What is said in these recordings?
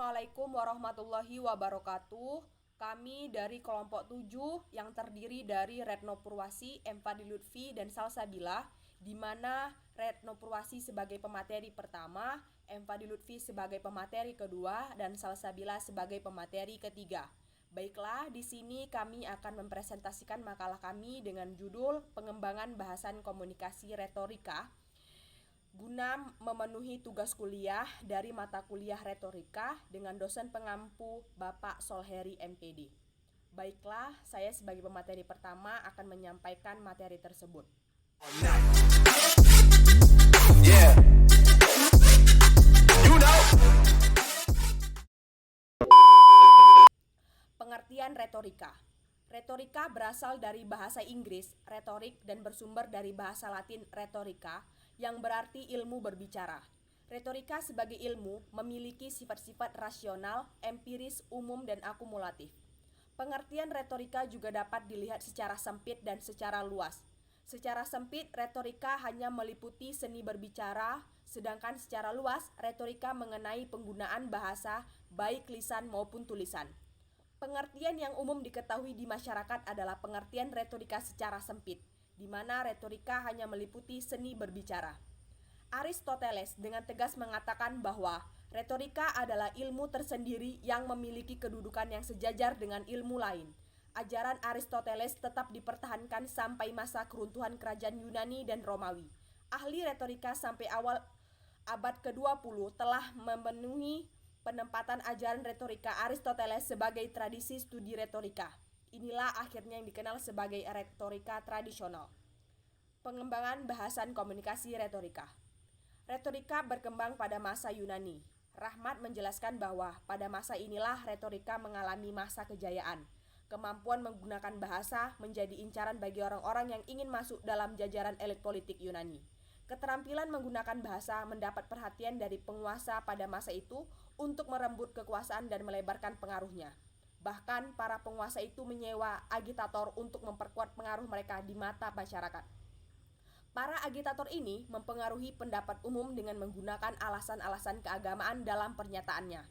Assalamualaikum warahmatullahi wabarakatuh. Kami dari kelompok 7 yang terdiri dari Retno Purwasi, M. Fadli Lutfi, dan Salsabila, di mana Retno Purwasi sebagai pemateri pertama, M. Fadli Lutfi sebagai pemateri kedua, dan Salsabila sebagai pemateri ketiga. Baiklah, di sini kami akan mempresentasikan makalah kami dengan judul Pengembangan Bahasan Komunikasi Retorika guna memenuhi tugas kuliah dari mata kuliah retorika dengan dosen pengampu Bapak Solheri MPD. Baiklah, saya sebagai pemateri pertama akan menyampaikan materi tersebut. Pengertian retorika. Retorika berasal dari bahasa Inggris, retorik, dan bersumber dari bahasa Latin retorika, yang berarti ilmu berbicara. Retorika sebagai ilmu memiliki sifat-sifat rasional, empiris, umum, dan akumulatif. Pengertian retorika juga dapat dilihat secara sempit dan secara luas. Secara sempit, retorika hanya meliputi seni berbicara, sedangkan secara luas, retorika mengenai penggunaan bahasa, baik lisan maupun tulisan. Pengertian yang umum diketahui di masyarakat adalah pengertian retorika secara sempit, di mana retorika hanya meliputi seni berbicara. Aristoteles dengan tegas mengatakan bahwa retorika adalah ilmu tersendiri yang memiliki kedudukan yang sejajar dengan ilmu lain. Ajaran Aristoteles tetap dipertahankan sampai masa keruntuhan kerajaan Yunani dan Romawi. Ahli retorika sampai awal abad ke-20 telah memenuhi penempatan ajaran retorika Aristoteles sebagai tradisi studi retorika. Inilah akhirnya yang dikenal sebagai retorika tradisional. Pengembangan bahasan komunikasi retorika. Retorika berkembang pada masa Yunani. Rahmat menjelaskan bahwa pada masa inilah retorika mengalami masa kejayaan. Kemampuan menggunakan bahasa menjadi incaran bagi orang-orang yang ingin masuk dalam jajaran elit politik Yunani. Keterampilan menggunakan bahasa mendapat perhatian dari penguasa pada masa itu untuk merembut kekuasaan dan melebarkan pengaruhnya. Bahkan para penguasa itu menyewa agitator untuk memperkuat pengaruh mereka di mata masyarakat. Para agitator ini mempengaruhi pendapat umum dengan menggunakan alasan-alasan keagamaan dalam pernyataannya.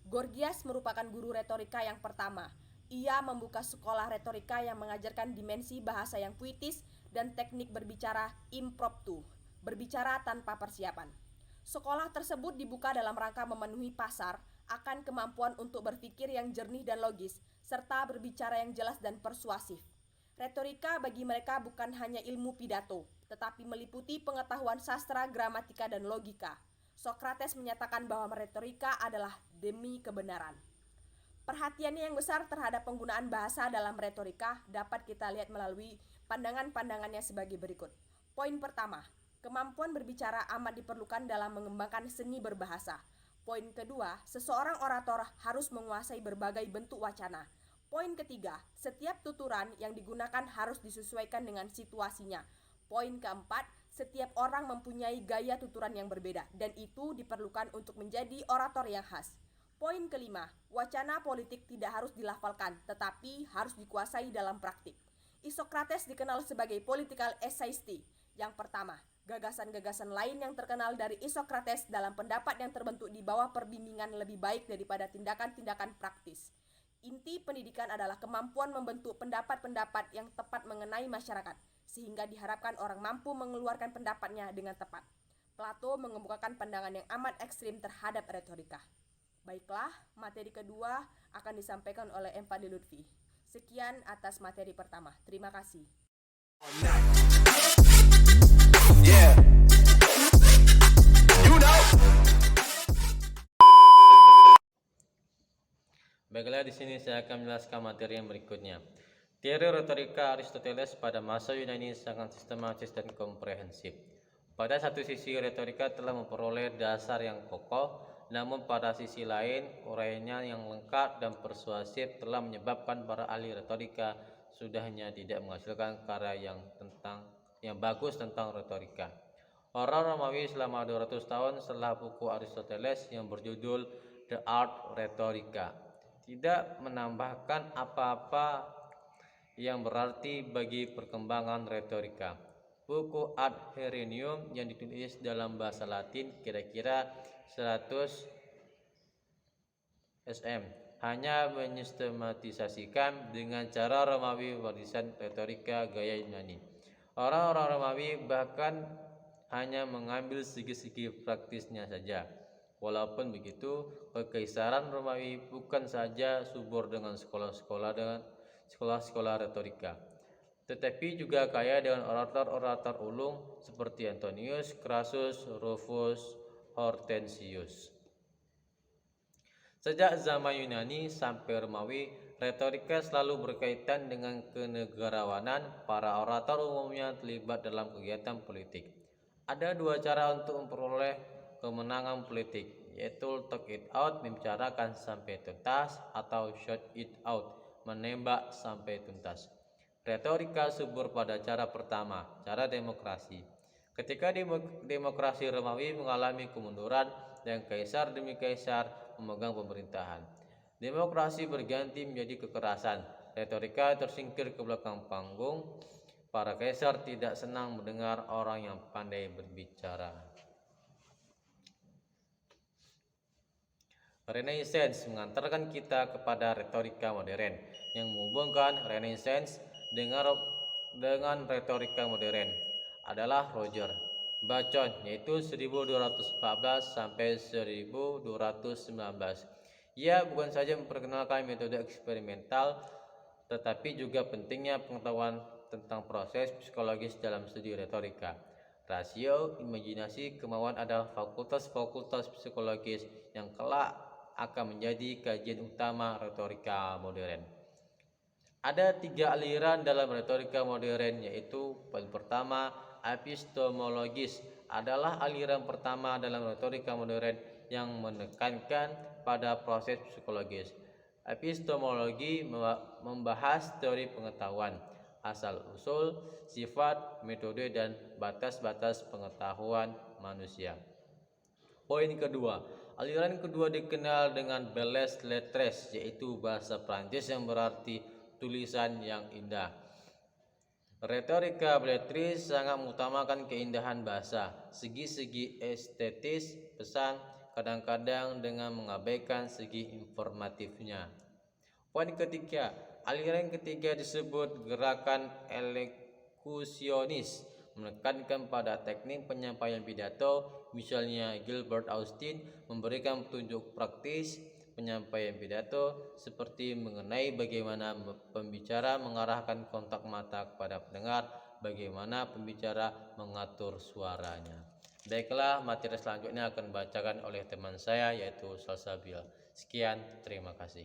Gorgias merupakan guru retorika yang pertama. Ia membuka sekolah retorika yang mengajarkan dimensi bahasa yang puitis dan teknik berbicara impromptu, berbicara tanpa persiapan. Sekolah tersebut dibuka dalam rangka memenuhi pasar akan kemampuan untuk berpikir yang jernih dan logis, serta berbicara yang jelas dan persuasif. Retorika bagi mereka bukan hanya ilmu pidato, tetapi meliputi pengetahuan sastra, gramatika, dan logika. Sokrates menyatakan bahwa retorika adalah demi kebenaran. Perhatiannya yang besar terhadap penggunaan bahasa dalam retorika dapat kita lihat melalui pandangan-pandangannya sebagai berikut. Poin pertama, kemampuan berbicara amat diperlukan dalam mengembangkan seni berbahasa. Poin kedua, seseorang orator harus menguasai berbagai bentuk wacana. Poin ketiga, setiap tuturan yang digunakan harus disesuaikan dengan situasinya. Poin keempat, setiap orang mempunyai gaya tuturan yang berbeda, dan itu diperlukan untuk menjadi orator yang khas. Poin kelima, wacana politik tidak harus dilafalkan, tetapi harus dikuasai dalam praktik. Isokrates dikenal sebagai political essayist. Yang pertama, gagasan-gagasan lain yang terkenal dari Isokrates dalam pendapat yang terbentuk di bawah perbimbingan lebih baik daripada tindakan-tindakan praktis. Inti pendidikan adalah kemampuan membentuk pendapat-pendapat yang tepat mengenai masyarakat, sehingga diharapkan orang mampu mengeluarkan pendapatnya dengan tepat. Plato mengemukakan pandangan yang amat ekstrim terhadap retorika. Baiklah, materi kedua akan disampaikan oleh M. Fadli Lutfi. Sekian atas materi pertama. Terima kasih. Baiklah, di sini saya akan menjelaskan materi yang berikutnya. Teori retorika Aristoteles pada masa Yunani sangat sistematis dan komprehensif. Pada satu sisi, retorika telah memperoleh dasar yang kokoh, namun pada sisi lain, uraiannya yang lengkap dan persuasif telah menyebabkan para ahli retorika sudahnya tidak menghasilkan karya yang bagus tentang retorika. Orang Romawi selama 200 tahun setelah buku Aristoteles yang berjudul The Art Rhetorica tidak menambahkan apa-apa yang berarti bagi perkembangan retorika. Buku Ad Herennium yang ditulis dalam bahasa Latin kira-kira 100 SM hanya menyistematisasikan dengan cara Romawi warisan retorika gaya Yunani. Orang-orang Romawi bahkan hanya mengambil segi-segi praktisnya saja. Walaupun begitu, Kekaisaran Romawi bukan saja subur dengan sekolah-sekolah retorika, tetapi juga kaya dengan orator-orator ulung seperti Antonius, Crassus, Rufus, Hortensius. Sejak zaman Yunani sampai Romawi, retorika selalu berkaitan dengan kenegarawanan. Para orator umumnya terlibat dalam kegiatan politik. Ada dua cara untuk memperoleh kemenangan politik, yaitu talk it out, membicarakan sampai tuntas, atau shout it out, menembak sampai tuntas. Retorika subur pada cara pertama, cara demokrasi. Ketika demokrasi Romawi mengalami kemunduran dan kaisar demi kaisar memegang pemerintahan, demokrasi berganti menjadi kekerasan. Retorika tersingkir ke belakang panggung. Para kaisar tidak senang mendengar orang yang pandai berbicara. Renaissance mengantarkan kita kepada retorika modern yang menghubungkan Renaissance dengan retorika modern adalah Roger Bacon, yaitu 1214 sampai 1219. Ia bukan saja memperkenalkan metode eksperimental, tetapi juga pentingnya pengetahuan tentang proses psikologis dalam studi retorika. Rasio, imajinasi, kemauan adalah fakultas-fakultas psikologis yang kelak akan menjadi kajian utama retorika modern. Ada 3 aliran dalam retorika modern, yaitu paling pertama, epistemologis adalah aliran pertama dalam retorika modern yang menekankan pada proses psikologis. Epistemologi membahas teori pengetahuan, asal-usul, sifat, metode, dan batas-batas pengetahuan manusia. Poin kedua, aliran kedua dikenal dengan belles lettres, yaitu bahasa Prancis yang berarti tulisan yang indah. Retorika belletris sangat mengutamakan keindahan bahasa, segi-segi estetis pesan, kadang-kadang dengan mengabaikan segi informatifnya. Poin ketiga, aliran ketiga disebut gerakan elokusionis, menekankan pada teknik penyampaian pidato. Misalnya Gilbert Austin memberikan petunjuk praktis penyampaian pidato seperti mengenai bagaimana pembicara mengarahkan kontak mata kepada pendengar, bagaimana pembicara mengatur suaranya. Baiklah, materi selanjutnya akan dibacakan oleh teman saya, yaitu Salsabil. Sekian, terima kasih.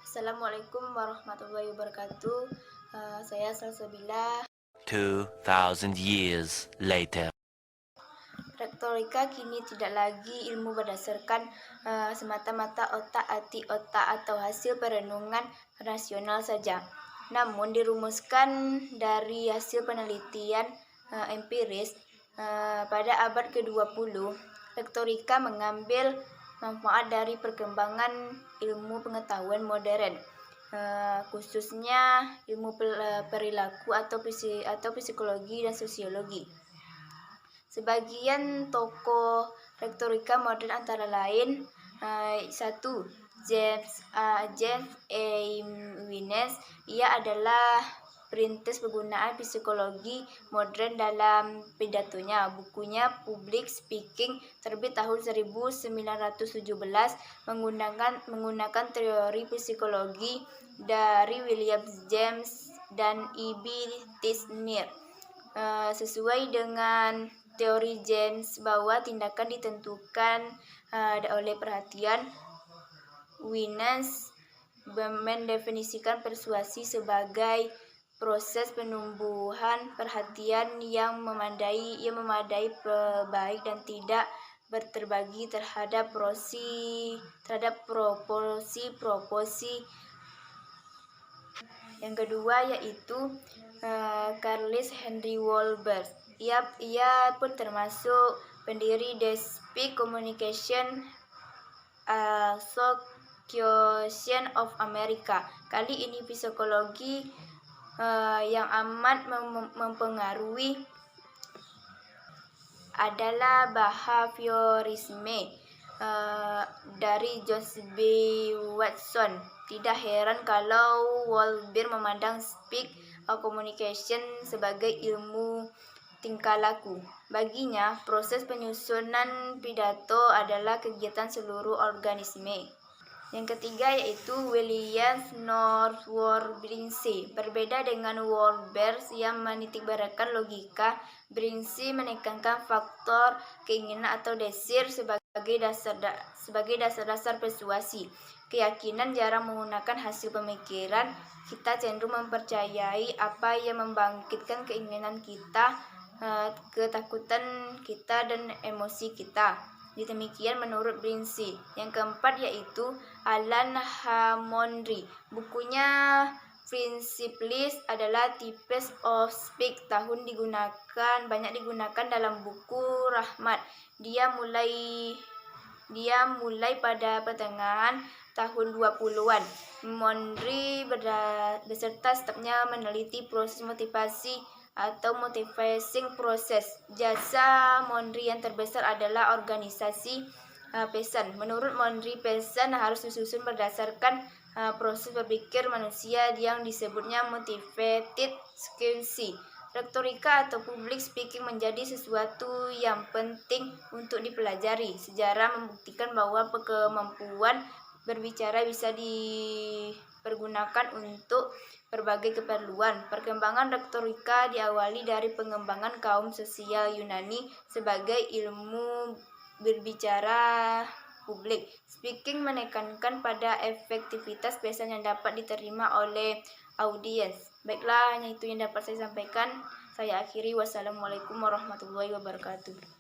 Assalamualaikum warahmatullahi wabarakatuh. Saya Salsabila. 2000 years later. Retorika kini tidak lagi ilmu berdasarkan semata-mata otak-atik otak atau hasil perenungan rasional saja. Namun dirumuskan dari hasil penelitian empiris pada abad ke-20. Retorika mengambil manfaat dari perkembangan ilmu pengetahuan modern, khususnya ilmu perilaku atau psikologi dan sosiologi. Sebagian tokoh retorika modern antara lain 1. James A. Wines. Ia adalah perintis penggunaan psikologi modern dalam pidatonya. Bukunya Public Speaking terbit tahun 1917 menggunakan teori psikologi dari William James dan E.B. Tismir. Sesuai dengan teori James bahwa tindakan ditentukan oleh perhatian, Wines mendefinisikan persuasi sebagai proses penumbuhan perhatian yang memadai baik dan tidak terbagi terhadap proporsi. Yang kedua yaitu Carlis Henry Wahlberg. Ia pun termasuk pendiri The Speak Communication Association of America. Kali ini psikologi yang amat mempengaruhi adalah behaviorisme dari Jones B. Watson. Tidak heran kalau Wolbert memandang speech communication sebagai ilmu tingkah laku. Baginya, proses penyusunan pidato adalah kegiatan seluruh organisme. Yang ketiga yaitu William Northwood Brinsley. Berbeda dengan Wolbert yang menitikberatkan logika, Brinsley menekankan faktor keinginan atau desire sebagai dasar-dasar persuasi. Keyakinan jarang menggunakan hasil pemikiran. Kita cenderung mempercayai apa yang membangkitkan keinginan kita, ketakutan kita, dan emosi kita. Demikian menurut Brinsley. Yang keempat yaitu Alan Hammondry. Bukunya Principles adalah types of speech banyak digunakan dalam buku Rahmat. Dia mulai pada pertengahan tahun 20-an. Mondry beserta stafnya meneliti proses motivasi atau motivating proses. Jasa Mondry yang terbesar adalah organisasi Pesan. Menurut Mondry, Pesan harus disusun berdasarkan proses berpikir manusia yang disebutnya motivated sequence. Retorika atau public speaking menjadi sesuatu yang penting untuk dipelajari. Sejarah membuktikan bahwa kemampuan berbicara bisa dipergunakan untuk berbagai keperluan. Perkembangan retorika diawali dari pengembangan kaum sosial Yunani sebagai ilmu berbicara publik. Speaking menekankan pada efektivitas pesan yang dapat diterima oleh audiens. Baiklah, hanya itu yang dapat saya sampaikan. Saya akhiri. Wassalamualaikum warahmatullahi wabarakatuh.